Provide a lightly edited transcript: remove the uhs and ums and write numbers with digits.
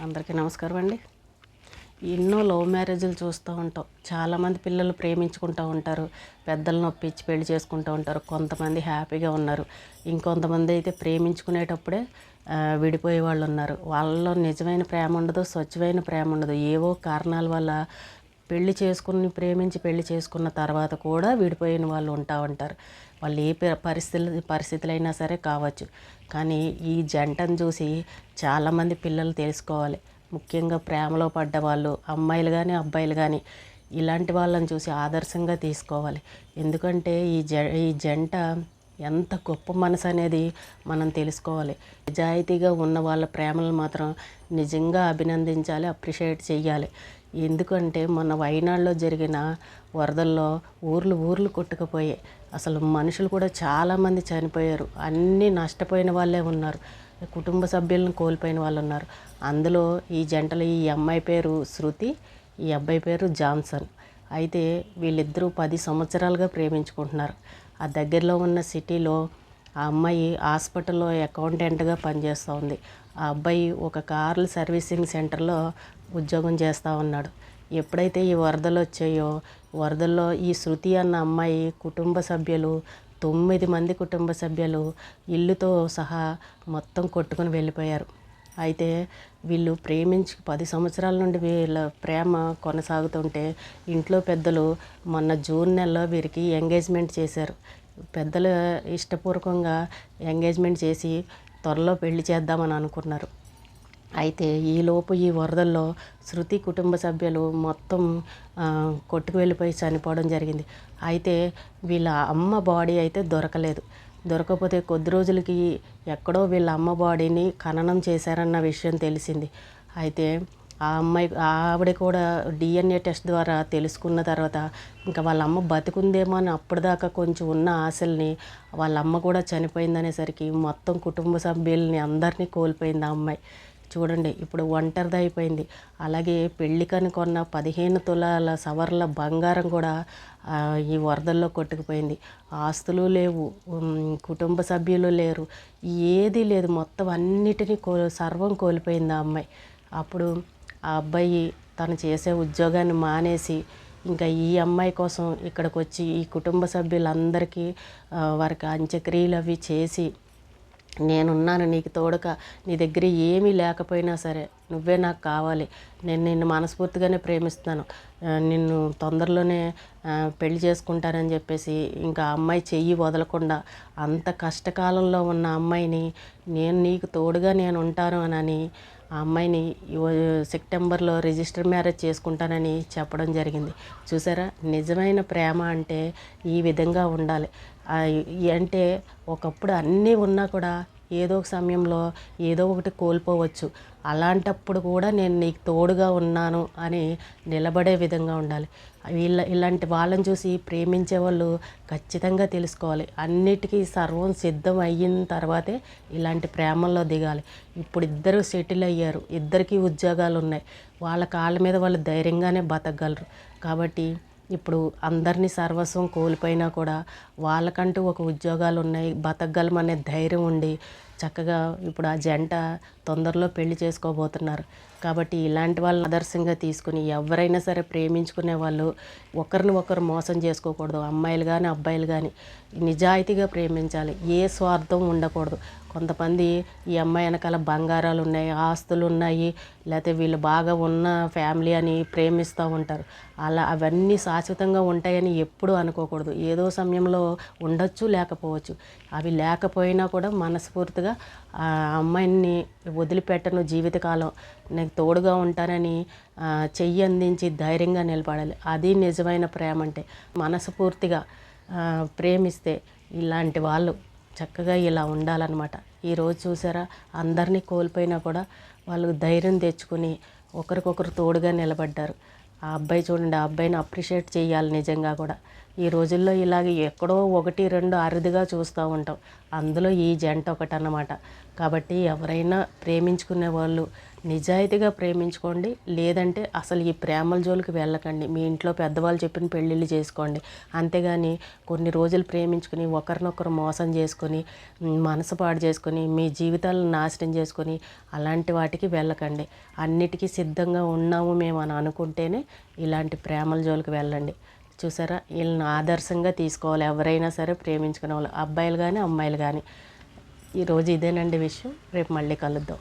అందరికీ నమస్కారం అండి. ఎన్నో లవ్ మ్యారేజ్లు చూస్తూ ఉంటాం. చాలామంది పిల్లలు ప్రేమించుకుంటూ ఉంటారు, పెద్దలను ఒప్పించి పెళ్లి చేసుకుంటూ ఉంటారు. కొంతమంది హ్యాపీగా ఉన్నారు, ఇంకొంతమంది అయితే ప్రేమించుకునేటప్పుడే విడిపోయే వాళ్ళు ఉన్నారు. వాళ్ళలో నిజమైన ప్రేమ ఉండదు, స్వచ్ఛమైన ప్రేమ ఉండదు. ఏవో కారణాల వల్ల ప్రేమించి పెళ్లి చేసుకున్న తర్వాత కూడా విడిపోయిన వాళ్ళు ఉంటారు. వాళ్ళు ఏ పరిస్థితులైనా సరే కావచ్చు. కానీ ఈ జంటను చూసి చాలామంది పిల్లలు తెలుసుకోవాలి. ముఖ్యంగా ప్రేమలో పడ్డ వాళ్ళు, అమ్మాయిలు కానీ అబ్బాయిలు కానీ, ఇలాంటి వాళ్ళని చూసి ఆదర్శంగా తీసుకోవాలి. ఎందుకంటే ఈ జంట ఎంత గొప్ప మనసు అనేది మనం తెలుసుకోవాలి. నిజాయితీగా ఉన్న వాళ్ళ ప్రేమలను మాత్రం నిజంగా అభినందించాలి, అప్రిషియేట్ చేయాలి. ఎందుకంటే మన వయనాడులో జరిగిన వరదల్లో ఊర్లు కొట్టుకుపోయాయి. అసలు మనుషులు కూడా చాలామంది చనిపోయారు. అన్నీ నష్టపోయిన వాళ్ళే ఉన్నారు, కుటుంబ సభ్యులను కోల్పోయిన వాళ్ళు ఉన్నారు. అందులో ఈ జంటలో ఈ అమ్మాయి పేరు శృతి, ఈ అబ్బాయి పేరు జాన్సన్. అయితే వీళ్ళిద్దరూ 10 సంవత్సరాలుగా ప్రేమించుకుంటున్నారు. ఆ దగ్గరలో ఉన్న సిటీలో ఆ అమ్మాయి హాస్పిటల్లో అకౌంటెంట్గా పనిచేస్తూ ఉంది. ఆ అబ్బాయి ఒక కార్ల సర్వీసింగ్ సెంటర్లో ఉద్యోగం చేస్తూ ఉన్నాడు. ఎప్పుడైతే ఈ వరదలు వచ్చాయో, వరదల్లో ఈ శృతి అన్న అమ్మాయి కుటుంబ సభ్యులు 9 మంది కుటుంబ సభ్యులు ఇల్లుతో సహా మొత్తం కొట్టుకుని వెళ్ళిపోయారు. అయితే వీళ్ళు ప్రేమించి 10 సంవత్సరాల నుండి వీళ్ళ ప్రేమ కొనసాగుతుంటే ఇంట్లో పెద్దలు మొన్న జూన్ నెలలో వీరికి ఎంగేజ్మెంట్ చేశారు. పెద్దలు ఇష్టపూర్వకంగా ఎంగేజ్మెంట్ చేసి త్వరలో పెళ్లి చేద్దామని అనుకున్నారు. అయితే ఈలోపు ఈ వరదల్లో శృతి కుటుంబ సభ్యులు మొత్తం కొట్టుకు వెళ్ళిపోయి చనిపోవడం జరిగింది. అయితే వీళ్ళ అమ్మ బాడీ అయితే దొరకపోతే కొద్ది రోజులకి ఎక్కడో వీళ్ళ అమ్మ బాడీని ఖననం చేశారన్న విషయం తెలిసింది. అయితే ఆవిడ కూడా DNA టెస్ట్ ద్వారా తెలుసుకున్న తర్వాత ఇంకా వాళ్ళ అమ్మ బతికుందేమో అని అప్పటిదాకా కొంచెం ఉన్న ఆశల్ని, వాళ్ళ అమ్మ కూడా చనిపోయిందనేసరికి మొత్తం కుటుంబ సభ్యుల్ని అందరినీ కోల్పోయింది ఆ అమ్మాయి. చూడండి, ఇప్పుడు ఒంటరిది అయిపోయింది. అలాగే పెళ్ళికని కొన్న 15 తులాల సవర్ల బంగారం కూడా ఈ వరదల్లో కొట్టుకుపోయింది. ఆస్తులు లేవు, కుటుంబ సభ్యులు లేరు, ఏదీ లేదు. మొత్తం అన్నిటినీ సర్వం కోల్పోయింది ఆ అమ్మాయి. అప్పుడు ఆ అబ్బాయి తను చేసే ఉద్యోగాన్ని మానేసి ఇంకా ఈ అమ్మాయి కోసం ఇక్కడికి వచ్చి ఈ కుటుంబ సభ్యులందరికీ వారికి అంత్యక్రియలు అవి చేసి, నేనున్నాను నీకు తోడుగా, నీ దగ్గర ఏమీ లేకపోయినా సరే నువ్వే నాకు కావాలి, నేను నిన్ను మనస్ఫూర్తిగానే ప్రేమిస్తున్నాను, నిన్ను తొందరలోనే పెళ్లి చేసుకుంటానని చెప్పేసి ఇంకా అమ్మాయి చెయ్యి వదలకుండా, అంత కష్టకాలంలో ఉన్న అమ్మాయిని నేను నీకు తోడుగా నేను ఉంటాను అని ఆ అమ్మాయిని సెప్టెంబర్లో రిజిస్టర్ మ్యారేజ్ చేసుకుంటానని చెప్పడం జరిగింది. చూసారా, నిజమైన ప్రేమ అంటే ఈ విధంగా ఉండాలి. అంటే ఒకప్పుడు అన్నీ ఉన్నా కూడా ఏదో ఒక సమయంలో ఏదో ఒకటి కోల్పోవచ్చు. అలాంటప్పుడు కూడా నేను నీకు తోడుగా ఉన్నాను అని నిలబడే విధంగా ఉండాలి. ఇలాంటి వాళ్ళని చూసి ప్రేమించే వాళ్ళు ఖచ్చితంగా తెలుసుకోవాలి. అన్నిటికీ సర్వం సిద్ధం అయిన తర్వాతే ఇలాంటి ప్రేమల్లో దిగాలి. ఇప్పుడు ఇద్దరు సెటిల్ అయ్యారు, ఇద్దరికీ ఉద్యోగాలు ఉన్నాయి, వాళ్ళ కాళ్ళ మీద వాళ్ళు ధైర్యంగానే బతకగలరు. కాబట్టి ఇప్పుడు అందరినీ సర్వస్వం కోల్పోయినా కూడా వాళ్ళకంటూ ఒక ఉద్యోగాలు ఉన్నాయి, బతకగలమనే ధైర్యం ఉండి చక్కగా ఇప్పుడు ఆ జంట తొందరలో పెళ్లి చేసుకోబోతున్నారు. కాబట్టి ఇలాంటి వాళ్ళని ఆదర్శంగా తీసుకుని ఎవరైనా సరే ప్రేమించుకునే వాళ్ళు ఒకరిని ఒకరు మోసం చేసుకోకూడదు. అమ్మాయిలు కానీ అబ్బాయిలు కానీ నిజాయితీగా ప్రేమించాలి, ఏ స్వార్థం ఉండకూడదు. కొంతమంది ఈ అమ్మాయి వెనకాల బంగారాలు ఉన్నాయి, ఆస్తులు ఉన్నాయి, లేకపోతే వీళ్ళు బాగా ఉన్న ఫ్యామిలీ అని ప్రేమిస్తూ ఉంటారు. అవన్నీ శాశ్వతంగా ఉంటాయని ఎప్పుడూ అనుకోకూడదు. ఏదో సమయంలో ఉండొచ్చు, లేకపోవచ్చు. అవి లేకపోయినా కూడా మనస్ఫూర్తిగా ఆ అమ్మాయిని వదిలిపెట్టను, జీవితకాలం నాకు తోడుగా ఉంటానని చెయ్యి అందించి ధైర్యంగా నిలబడాలి. అది నిజమైన ప్రేమ అంటే. మనస్ఫూర్తిగా ప్రేమిస్తే ఇలాంటి వాళ్ళు చక్కగా ఇలా ఉండాలన్నమాట. ఈరోజు చూసారా, అందరినీ కోల్పోయినా కూడా వాళ్ళు ధైర్యం తెచ్చుకుని ఒకరికొకరు తోడుగా నిలబడ్డారు. ఆ అబ్బాయి చూడండి, ఆ అబ్బాయిని అప్రిషియేట్ చేయాలి నిజంగా కూడా. ఈ రోజుల్లో ఇలాగ ఎక్కడో 1, 2 అరుదుగా చూస్తూ ఉంటాం. అందులో ఈ జంట ఒకటన్నమాట. కాబట్టి ఎవరైనా ప్రేమించుకునే వాళ్ళు నిజాయితీగా ప్రేమించుకోండి. లేదంటే అసలు ఈ ప్రేమల జోలికి వెళ్ళకండి. మీ ఇంట్లో పెద్దవాళ్ళు చెప్పిన పెళ్ళిళ్ళు చేసుకోండి. అంతేగాని కొన్ని రోజులు ప్రేమించుకుని ఒకరినొకరు మోసం చేసుకొని మనసు పాడు చేసుకొని మీ జీవితాలను నాశనం చేసుకొని అలాంటి వాటికి వెళ్ళకండి. అన్నిటికీ సిద్ధంగా ఉన్నాము మేము అని అనుకుంటేనే ఇలాంటి ప్రేమల జోలికి వెళ్ళండి. చూసారా, వీళ్ళని ఆదర్శంగా తీసుకోవాలి ఎవరైనా సరే ప్రేమించుకునే వాళ్ళు, అబ్బాయిలు కానీ అమ్మాయిలు కానీ. ఈరోజు ఇదేనండి విషయం. రేపు మళ్ళీ కలుద్దాం.